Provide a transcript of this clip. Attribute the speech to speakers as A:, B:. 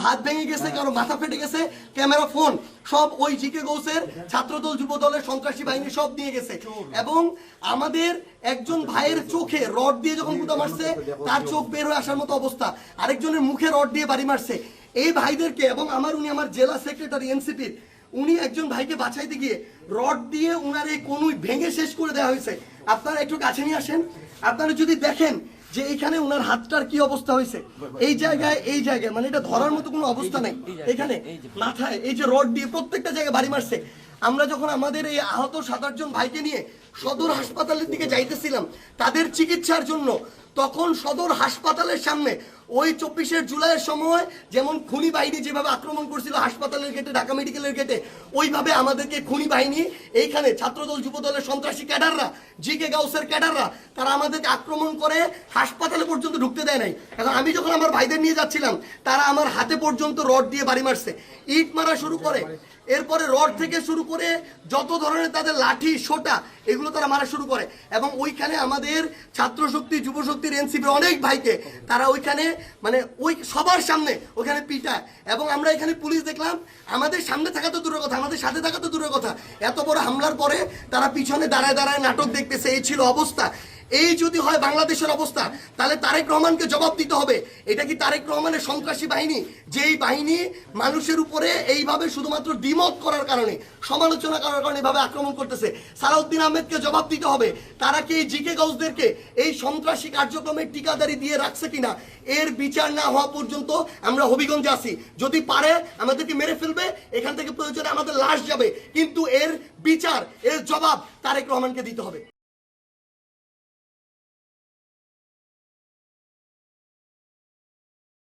A: হাত ভেঙে গেছে, কারো মাথা ফেটে গেছে, ক্যামেরা, ফোন সব ওই জিকে গৌসের ছাত্রদল যুব দলের সন্ত্রাসী বাহিনী সব নিয়ে গেছে। এবং আমাদের একজন ভাইয়ের চোখে রড দিয়ে যখন গুতা মারছে, তার চোখ বের হয়ে আসার মতো অবস্থা, আরেকজনের মুখে রড দিয়ে বাড়ি মারছে। এই ভাইদেরকে এবং উনি আমার জেলা সেক্রেটারি এনসিপির, উনি একজন ভাইকে বাঁচাইতে গিয়ে রড দিয়ে উনার এই কনুই ভেঙে শেষ করে দেওয়া হয়েছে। আপনারা একটু কাছে নিয়ে আসেন, আপনারা যদি দেখেন যে এইখানে উনার হাতটার কি অবস্থা হয়েছে, এই জায়গায় মানে এটা ধরার মতো কোনো অবস্থা নেই। এখানে মাথায় এই যে রড দিয়ে প্রত্যেকটা জায়গায় বাড়ি মারছে। আমরা যখন আমাদের এই আহত 7-8 জন ভাইকে নিয়ে সদর হাসপাতালের দিকে যাইতেছিলাম তাদের চিকিৎসার জন্য, তখন সদর হাসপাতালের সামনে ওই 24শে জুলাইয়ের সময় যেমন খুনি বাহিনী যেভাবে আক্রমণ করছিল হাসপাতালের গেটে, ঢাকা মেডিকেলের গেটে, ওইভাবে আমাদেরকে খুনি বাহিনী এইখানে ছাত্রদল যুব দলের সন্ত্রাসী ক্যাডাররা, জিকে গাউসের ক্যাডাররা, তারা আমাদেরকে আক্রমণ করে হাসপাতালে পর্যন্ত ঢুকতে দেয় নাই। এখন আমি যখন আমার ভাইদের নিয়ে যাচ্ছিলাম, তারা আমার হাতে পর্যন্ত রড দিয়ে বাড়ি মারছে, ইট মারা শুরু করে, এরপরে রড থেকে শুরু করে যত ধরনের তাদের লাঠি সোটা এগুলো তারা মারা শুরু করে। এবং ওইখানে আমাদের ছাত্র শক্তি, যুব শক্তির, এনসিপির অনেক ভাইকে তারা ওইখানে মানে ওই সবার সামনে ওইখানে পিটায়। এবং আমরা এখানে পুলিশ দেখলাম, আমাদের সামনে থাকা তো দূরের কথা, আমাদের সাথে থাকা তো দূরের কথা, এত বড় হামলার পরে তারা পিছনে দাঁড়ায় দাঁড়ায় নাটক দেখতেছে। এই ছিল অবস্থা। এই যদি হয় বাংলাদেশের অবস্থা, তাহলে তারেক রহমানকে জবাব দিতে হবে। এটা কি তারেক রহমানের সন্ত্রাসী বাহিনী, যেই বাহিনী মানুষের উপরে এইভাবে শুধুমাত্র দ্বিমত করার কারণে, সমালোচনা করার কারণে এইভাবে আক্রমণ করতেছে? সালাউদ্দিন আহমেদকে জবাব দিতে হবে। তারা কি এই জিকে গাউসদেরকে এই সন্ত্রাসী কার্যক্রমের ঠিকাদারি দিয়ে রাখছে কিনা, এর বিচার না হওয়া পর্যন্ত আমরা হবিগঞ্জে আসি। যদি পারে আমাদেরকে মেরে ফেলবে, এখান থেকে প্রয়োজনে আমাদের লাশ যাবে, কিন্তু এর বিচার, এর জবাব তারেক রহমানকে দিতে হবে।